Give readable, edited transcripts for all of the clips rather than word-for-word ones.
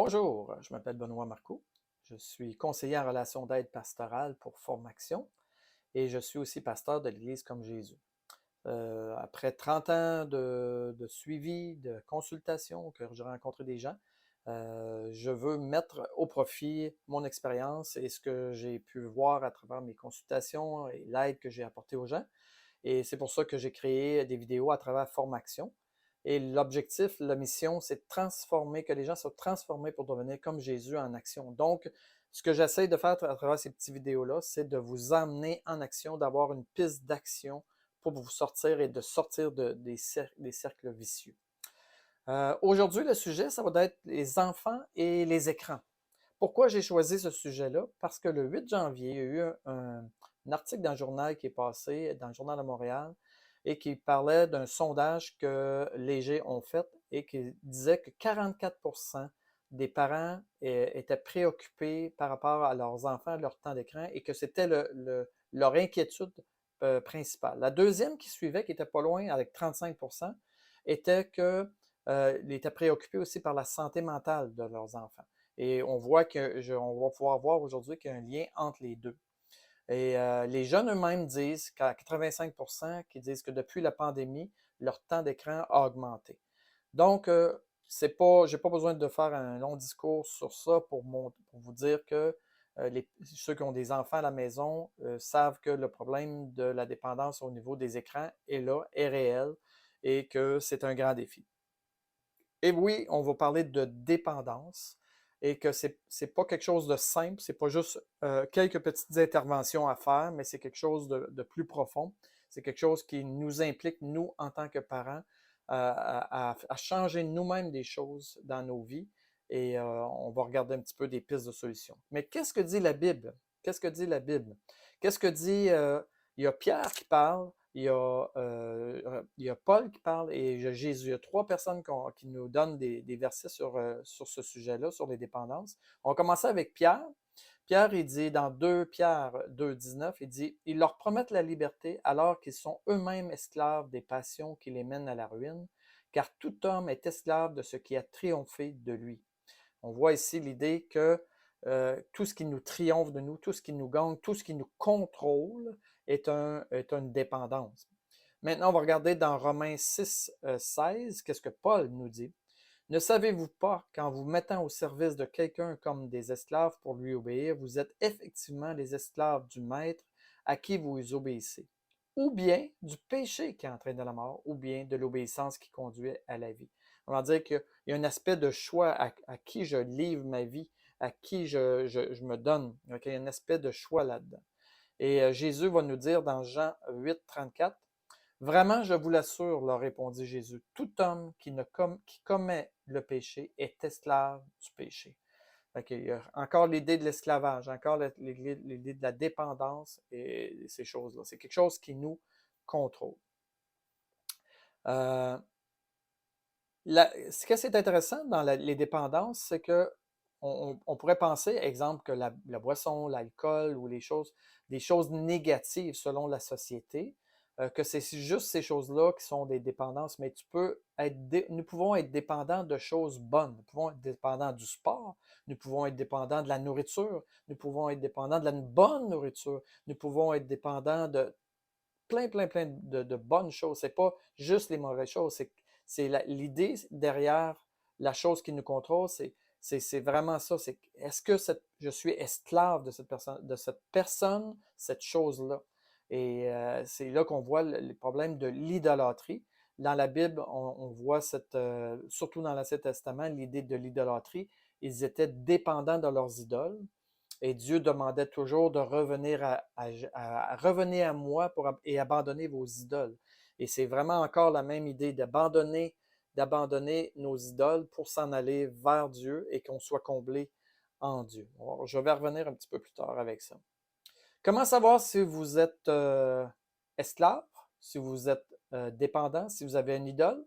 Bonjour, je m'appelle Benoît Marcoux. Je suis conseiller en relations d'aide pastorale pour Formaction et je suis aussi pasteur de l'Église comme Jésus. Après 30 ans de suivi, de consultation, que j'ai rencontré des gens, je veux mettre au profit mon expérience et ce que j'ai pu voir à travers mes consultations et l'aide que j'ai apportée aux gens. Et c'est pour ça que j'ai créé des vidéos à travers Formaction. Et l'objectif, la mission, c'est de transformer, que les gens soient transformés pour devenir comme Jésus en action. Donc, ce que j'essaie de faire à travers ces petites vidéos-là, c'est de vous emmener en action, d'avoir une piste d'action pour vous sortir et de sortir des cercles vicieux. Aujourd'hui, le sujet, ça va être les enfants et les écrans. Pourquoi j'ai choisi ce sujet-là? Parce que le 8 janvier, il y a eu un article dans le journal qui est passé, dans le journal de Montréal, et qui parlait d'un sondage que Léger ont fait et qui disait que 44% des parents étaient préoccupés par rapport à leurs enfants, leur temps d'écran, et que c'était leur inquiétude principale. La deuxième qui suivait, qui était pas loin, avec 35%, était que ils étaient préoccupés aussi par la santé mentale de leurs enfants. Et on voit on va pouvoir voir aujourd'hui qu'il y a un lien entre les deux. Et les jeunes eux-mêmes disent qu'à 85%, qui disent que depuis la pandémie, leur temps d'écran a augmenté. Donc, j'ai pas besoin de faire un long discours sur ça pour vous dire que ceux qui ont des enfants à la maison savent que le problème de la dépendance au niveau des écrans est là, est réel et que c'est un grand défi. Et oui, on va parler de dépendance et que c'est pas quelque chose de simple, c'est pas juste quelques petites interventions à faire, mais c'est quelque chose de plus profond. C'est quelque chose qui nous implique, nous, en tant que parents, à changer nous-mêmes des choses dans nos vies et on va regarder un petit peu des pistes de solutions. Mais qu'est-ce que dit la Bible? Qu'est-ce que dit la Bible? Qu'est-ce que dit... il y a Pierre qui parle, il y a Paul qui parle et il y a Jésus. Il y a trois personnes qui nous donnent des versets sur ce sujet-là, sur les dépendances. On va commencer avec Pierre. Pierre, il dit dans 2 Pierre 2,19, il dit « Ils leur promettent la liberté alors qu'ils sont eux-mêmes esclaves des passions qui les mènent à la ruine, car tout homme est esclave de ce qui a triomphé de lui. » On voit ici l'idée que tout ce qui nous triomphe de nous, tout ce qui nous gagne, tout ce qui nous contrôle est une dépendance. Maintenant, on va regarder dans Romains 6, 16, qu'est-ce que Paul nous dit. Ne savez-vous pas qu'en vous mettant au service de quelqu'un comme des esclaves pour lui obéir, vous êtes effectivement les esclaves du maître à qui vous obéissez, ou bien du péché qui entraîne à la mort, ou bien de l'obéissance qui conduit à la vie. On va dire qu'il y a un aspect de choix à qui je livre ma vie, à qui je me donne. Okay? Il y a un aspect de choix là-dedans. Et Jésus va nous dire dans Jean 8, 34, vraiment, je vous l'assure, leur répondit Jésus, tout homme qui commet le péché est esclave du péché. Il y a encore l'idée de l'esclavage, encore l'idée de la dépendance et ces choses-là. C'est quelque chose qui nous contrôle. Ce qui est intéressant dans les dépendances, c'est que on pourrait penser, exemple, que la boisson, l'alcool ou des choses négatives selon la société, que c'est juste ces choses-là qui sont des dépendances, mais nous pouvons être dépendants de choses bonnes. Nous pouvons être dépendants du sport, nous pouvons être dépendants de la nourriture, nous pouvons être dépendants de la bonne nourriture, nous pouvons être dépendants de plein de bonnes choses. C'est pas juste les mauvaises choses. C'est l'idée derrière la chose qui nous contrôle, c'est vraiment ça. C'est est-ce que je suis esclave de cette personne, cette chose-là? Et c'est là qu'on voit le problème de l'idolâtrie. Dans la Bible, on voit surtout dans l'Ancien Testament, l'idée de l'idolâtrie. Ils étaient dépendants de leurs idoles. Et Dieu demandait toujours de revenir revenir à moi et abandonner vos idoles. Et c'est vraiment encore la même idée d'abandonner nos idoles pour s'en aller vers Dieu et qu'on soit comblé en Dieu. Alors, je vais revenir un petit peu plus tard avec ça. Comment savoir si vous êtes esclave, si vous êtes dépendant, si vous avez une idole?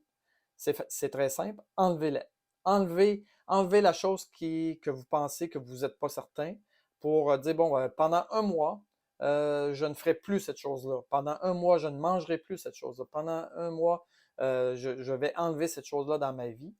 C'est très simple. Enlevez-la. Enlevez la chose que vous pensez que vous n'êtes pas certain pour dire, bon, pendant un mois, je ne ferai plus cette chose-là. Pendant un mois, je ne mangerai plus cette chose-là. Pendant un mois, je vais enlever cette chose-là dans ma vie.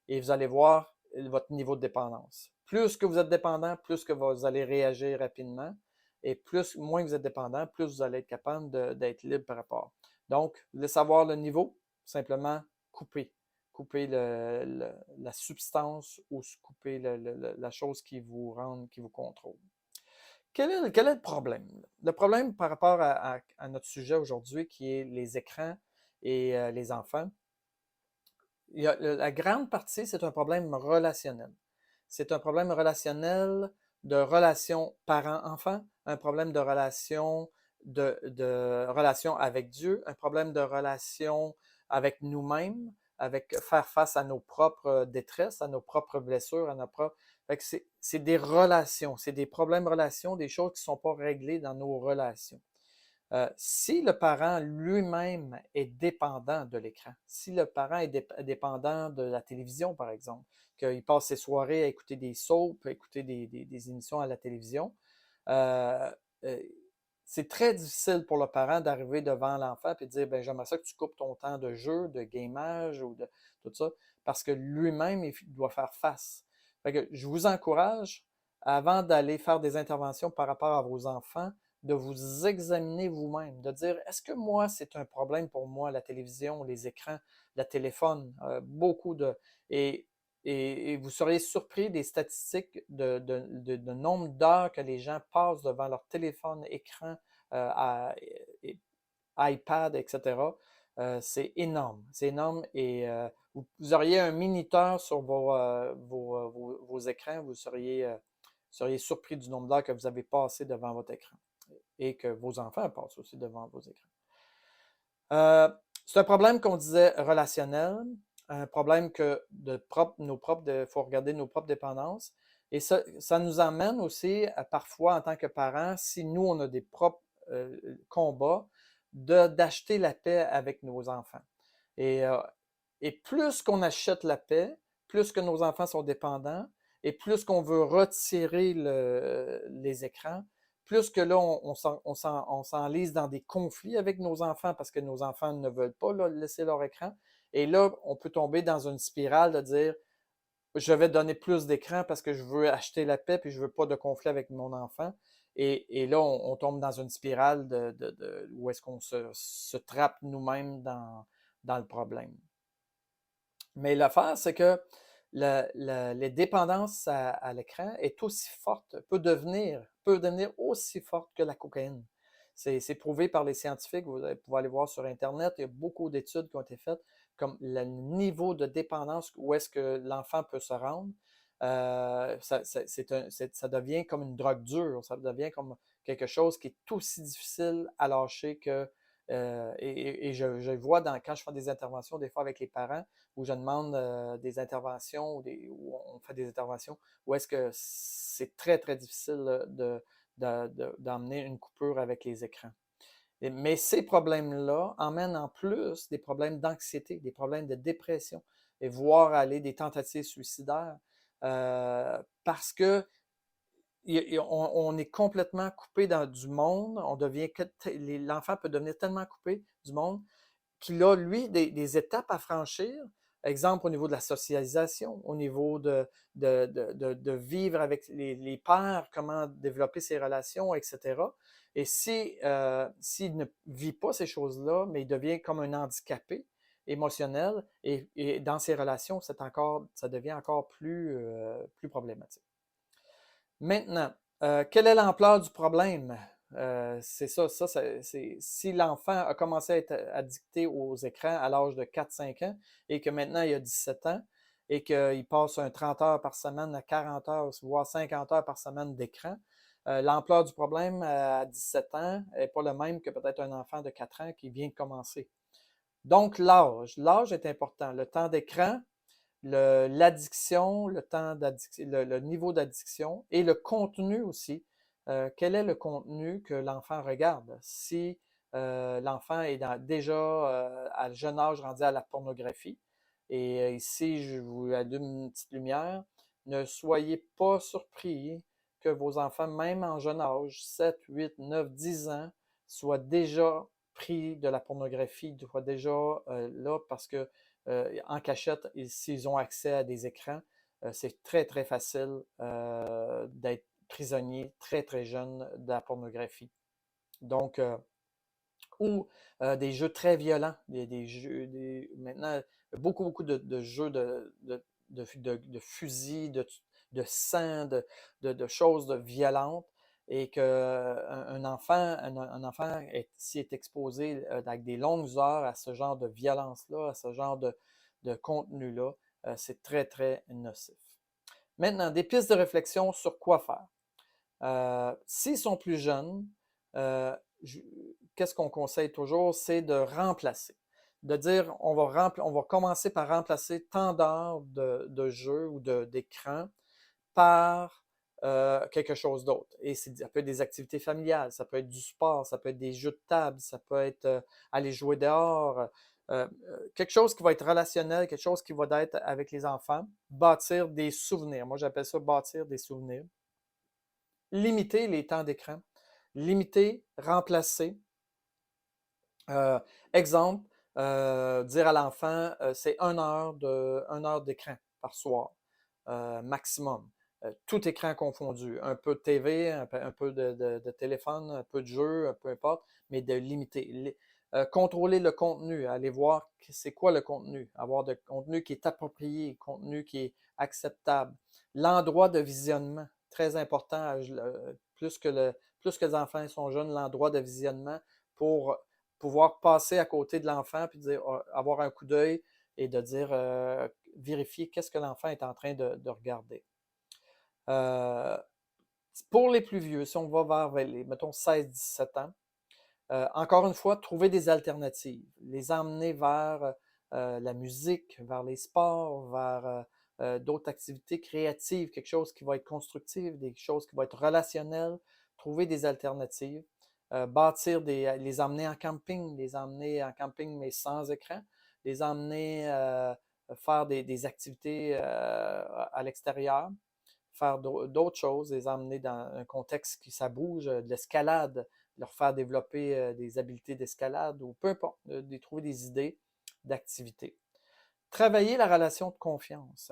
Et vous allez voir, votre niveau de dépendance. Plus que vous êtes dépendant, plus que vous allez réagir rapidement. Et moins que vous êtes dépendant, plus vous allez être capable d'être libre par rapport. Donc, vous voulez savoir le niveau, simplement couper. Couper la substance ou couper la chose qui vous contrôle. Quel est le problème? Le problème par rapport à notre sujet aujourd'hui, qui est les écrans et les enfants, la grande partie, c'est un problème relationnel. C'est un problème relationnel de relation parent-enfant, un problème de relation relation avec Dieu, un problème de relation avec nous-mêmes, avec faire face à nos propres détresses, à nos propres blessures, à nos propres. C'est des relations, c'est des problèmes relations, des choses qui ne sont pas réglées dans nos relations. Si le parent lui-même est dépendant de l'écran, si le parent est dépendant de la télévision, par exemple, qu'il passe ses soirées à écouter des soaps, à écouter des émissions à la télévision, euh, euh, c'est très difficile pour le parent d'arriver devant l'enfant et de dire ben, j'aimerais ça que tu coupes ton temps de jeu, de gamage ou de tout ça, parce que lui-même, il doit faire face. Fait que je vous encourage, avant d'aller faire des interventions par rapport à vos enfants, de vous examiner vous-même, de dire est-ce que moi, c'est un problème pour moi, la télévision, les écrans, le téléphone, beaucoup de. Et vous seriez surpris des statistiques de nombre d'heures que les gens passent devant leur téléphone, écran, iPad, etc. C'est énorme. C'est énorme. Et vous auriez un minuteur sur vos écrans, vous seriez surpris du nombre d'heures que vous avez passé devant votre écran et que vos enfants passent aussi devant vos écrans. C'est un problème qu'on disait relationnel, un problème que il faut regarder nos propres dépendances. Et ça nous amène aussi, parfois, en tant que parents, si nous, on a des propres combats, d'acheter la paix avec nos enfants. Et plus qu'on achète la paix, plus que nos enfants sont dépendants, et plus qu'on veut retirer les écrans, plus que là, on s'enlise dans des conflits avec nos enfants parce que nos enfants ne veulent pas là, laisser leur écran. Et là, on peut tomber dans une spirale de dire je vais donner plus d'écran parce que je veux acheter la paix puis je veux pas de conflit avec mon enfant. Et là, on tombe dans une spirale où est-ce qu'on se trappe nous-mêmes dans le problème. Mais l'affaire, c'est que les dépendances à l'écran est aussi forte, peut devenir aussi forte que la cocaïne. C'est prouvé par les scientifiques, vous pouvez aller voir sur Internet, il y a beaucoup d'études qui ont été faites, comme le niveau de dépendance, où est-ce que l'enfant peut se rendre. Ça devient comme une drogue dure, ça devient comme quelque chose qui est aussi difficile à lâcher que. Et je vois quand je fais des interventions, des fois avec les parents, où je demande des interventions, où on fait des interventions, où est-ce que c'est très, très difficile d'emmener une coupure avec les écrans. Mais ces problèmes-là emmènent en plus des problèmes d'anxiété, des problèmes de dépression, et voire aller des tentatives suicidaires, parce que on est complètement coupé du monde, l'enfant peut devenir tellement coupé du monde qu'il a, lui, des étapes à franchir. Exemple, au niveau de la socialisation, au niveau de vivre avec les pairs, comment développer ses relations, etc. Et s'il ne vit pas ces choses-là, mais il devient comme un handicapé émotionnel, et dans ses relations, ça devient encore plus problématique. Maintenant, quelle est l'ampleur du problème? C'est ça, si l'enfant a commencé à être addicté aux écrans à l'âge de 4-5 ans et que maintenant il a 17 ans et qu'il passe 30 heures par semaine à 40 heures, voire 50 heures par semaine d'écran, l'ampleur du problème à 17 ans n'est pas le même que peut-être un enfant de 4 ans qui vient de commencer. Donc, l'âge est important. Le temps d'écran, l'addiction, le niveau d'addiction et le contenu aussi. Quel est le contenu que l'enfant regarde? Si l'enfant est déjà à jeune âge rendu à la pornographie, et ici je vous allume une petite lumière, ne soyez pas surpris que vos enfants, même en jeune âge, 7, 8, 9, 10 ans, soient déjà pris de la pornographie, soient déjà là parce que en cachette, s'ils ont accès à des écrans, c'est très, très facile d'être prisonnier très, très jeune de la pornographie. Donc, ou des jeux très violents, des jeux, maintenant, beaucoup, beaucoup de jeux de fusils, de sang, de choses violentes, et qu'un enfant, un enfant s'y est exposé avec des longues heures à ce genre de violence-là, à ce genre de contenu-là, c'est très, très nocif. Maintenant, des pistes de réflexion sur quoi faire. S'ils sont plus jeunes, euh, qu'est-ce qu'on conseille toujours? C'est de remplacer. De dire, on va commencer par remplacer tant d'heures de jeu ou d'écran par quelque chose d'autre. Et ça peut être des activités familiales, ça peut être du sport, ça peut être des jeux de table, ça peut être aller jouer dehors, quelque chose qui va être relationnel, quelque chose qui va être avec les enfants, bâtir des souvenirs. Moi, j'appelle ça bâtir des souvenirs. Limiter les temps d'écran, limiter, remplacer. Euh, Exemple, dire à l'enfant, c'est 1 heure d'écran par soir, maximum. Tout écran confondu. Un peu de TV, un peu de téléphone, un peu de jeu, peu importe, mais de limiter. Contrôler le contenu, aller voir c'est quoi le contenu, avoir de contenu qui est approprié, contenu qui est acceptable. L'endroit de visionnement, très important, plus que les enfants sont jeunes, l'endroit de visionnement pour pouvoir passer à côté de l'enfant puis dire, avoir un coup d'œil et de dire, vérifier qu'est-ce que l'enfant est en train de regarder. Pour les plus vieux, si on va vers les, mettons, 16-17 ans, encore une fois, trouver des alternatives, les emmener vers la musique, vers les sports, vers d'autres activités créatives, quelque chose qui va être constructif, des choses qui vont être relationnelles, trouver des alternatives, les emmener en camping mais sans écran, les emmener faire des activités à l'extérieur, faire d'autres choses, les emmener dans un contexte qui ça bouge, de l'escalade, leur faire développer des habiletés d'escalade ou peu importe, de trouver des idées d'activité. Travailler la relation de confiance.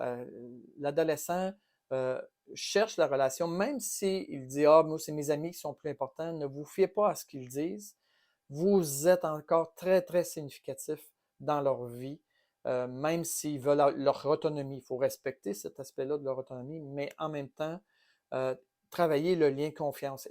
L'adolescent cherche la relation, même s'il dit ah, moi, c'est mes amis qui sont plus importants, ne vous fiez pas à ce qu'ils disent. Vous êtes encore très, très significatif dans leur vie, même s'ils veulent leur autonomie. Il faut respecter cet aspect-là de leur autonomie, mais en même temps, travailler le lien de confiance.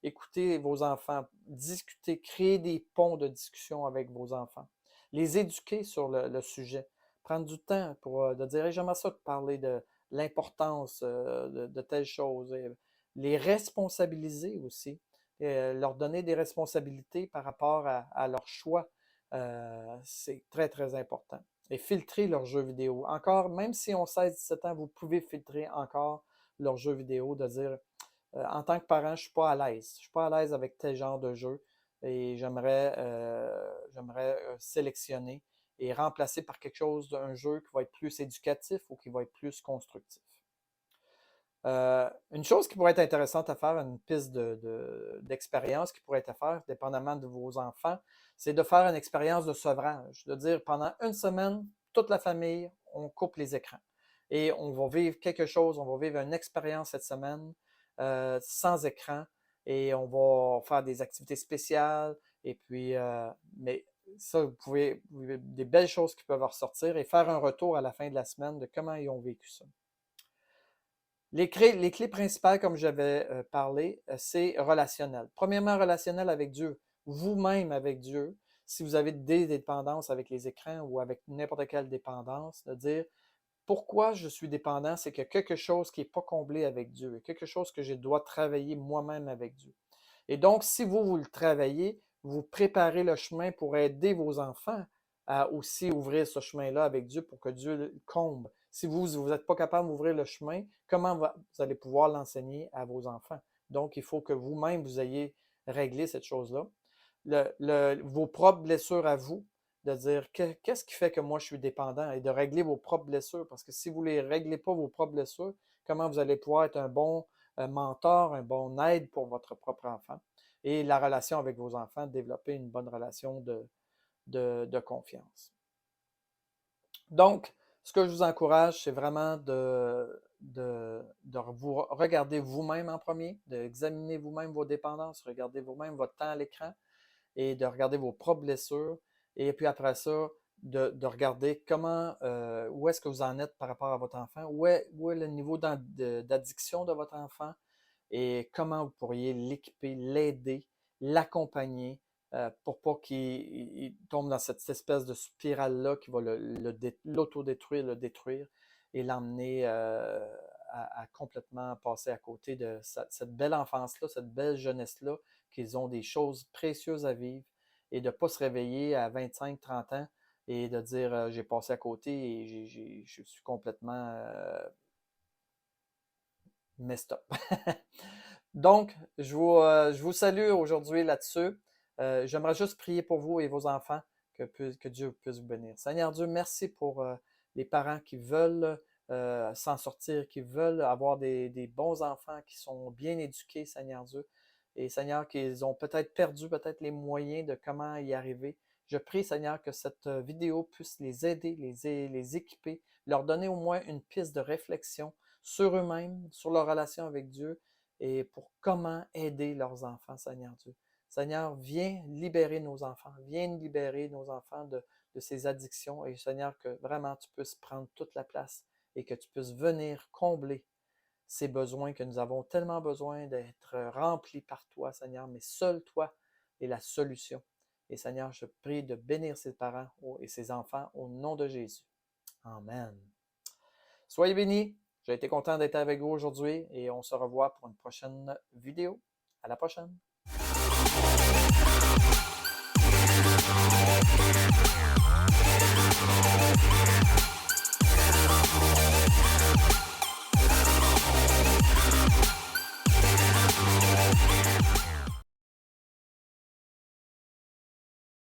Écoutez vos enfants, discutez, créez des ponts de discussion avec vos enfants. Les éduquer sur le sujet. Prendre du temps pour de dire hey, j'aimerais ça te parler de l'importance de telle chose. Et les responsabiliser aussi. Leur donner des responsabilités par rapport à leurs choix. C'est très, très important. Et filtrer leurs jeux vidéo. Encore, même si on 16-17 ans, vous pouvez filtrer encore leurs jeux vidéo, de dire en tant que parent, je ne suis pas à l'aise. Je ne suis pas à l'aise avec tel genre de jeu et j'aimerais sélectionner et remplacer par quelque chose d'un jeu qui va être plus éducatif ou qui va être plus constructif. Une chose qui pourrait être intéressante à faire, une piste d'expérience qui pourrait être à faire, dépendamment de vos enfants, c'est de faire une expérience de sevrage. De dire pendant une semaine, toute la famille, on coupe les écrans. Et on va vivre quelque chose, on va vivre une expérience cette semaine sans écran. Et on va faire des activités spéciales. Et puis, mais ça, des belles choses qui peuvent ressortir et faire un retour à la fin de la semaine de comment ils ont vécu ça. Les clés principales, comme j'avais parlé, c'est relationnel. Premièrement, relationnel avec Dieu. Vous-même avec Dieu. Si vous avez des dépendances avec les écrans ou avec n'importe quelle dépendance, de dire pourquoi je suis dépendant, c'est qu'il y a quelque chose qui n'est pas comblé avec Dieu, quelque chose que je dois travailler moi-même avec Dieu. Et donc, si vous le travaillez, vous préparez le chemin pour aider vos enfants à aussi ouvrir ce chemin-là avec Dieu pour que Dieu le comble. Si vous n'êtes pas capable d'ouvrir le chemin, comment vous allez pouvoir l'enseigner à vos enfants? Donc, il faut que vous-même, vous ayez réglé cette chose-là. Vos propres blessures à vous, de dire qu'est-ce qui fait que moi je suis dépendant et de régler vos propres blessures. Parce que si vous ne les réglez pas, vos propres blessures, comment vous allez pouvoir être un bon mentor, un bon aide pour votre propre enfant? Et la relation avec vos enfants, développer une bonne relation de confiance. Donc, ce que je vous encourage, c'est vraiment de vous regarder vous-même en premier, d'examiner vous-même vos dépendances, regarder vous-même votre temps à l'écran et de regarder vos propres blessures. Et puis après ça, de regarder où est-ce que vous en êtes par rapport à votre enfant, où est le niveau d'addiction de votre enfant et comment vous pourriez l'équiper, l'aider, l'accompagner pour pas qu'il tombe dans cette espèce de spirale-là qui va l'autodétruire, le détruire et l'emmener à complètement passer à côté de cette belle enfance-là, cette belle jeunesse-là, qu'ils ont des choses précieuses à vivre et de ne pas se réveiller à 25-30 ans et de dire j'ai passé à côté et je suis complètement messed up. Donc, je vous salue aujourd'hui là-dessus. J'aimerais juste prier pour vous et vos enfants, que Dieu puisse vous bénir. Seigneur Dieu, merci pour les parents qui veulent s'en sortir, qui veulent avoir des bons enfants, qui sont bien éduqués, Seigneur Dieu. Et Seigneur, qu'ils ont peut-être perdu peut-être les moyens de comment y arriver. Je prie, Seigneur, que cette vidéo puisse les aider, les équiper, leur donner au moins une piste de réflexion sur eux-mêmes, sur leur relation avec Dieu et pour comment aider leurs enfants, Seigneur Dieu. Seigneur, viens libérer nos enfants, viens libérer nos enfants de ces addictions et Seigneur, que vraiment tu puisses prendre toute la place et que tu puisses venir combler ces besoins que nous avons tellement besoin d'être remplis par toi, Seigneur, mais seul toi est la solution. Et Seigneur, je prie de bénir ses parents et ses enfants au nom de Jésus. Amen. Soyez bénis. J'ai été content d'être avec vous aujourd'hui et on se revoit pour une prochaine vidéo. À la prochaine.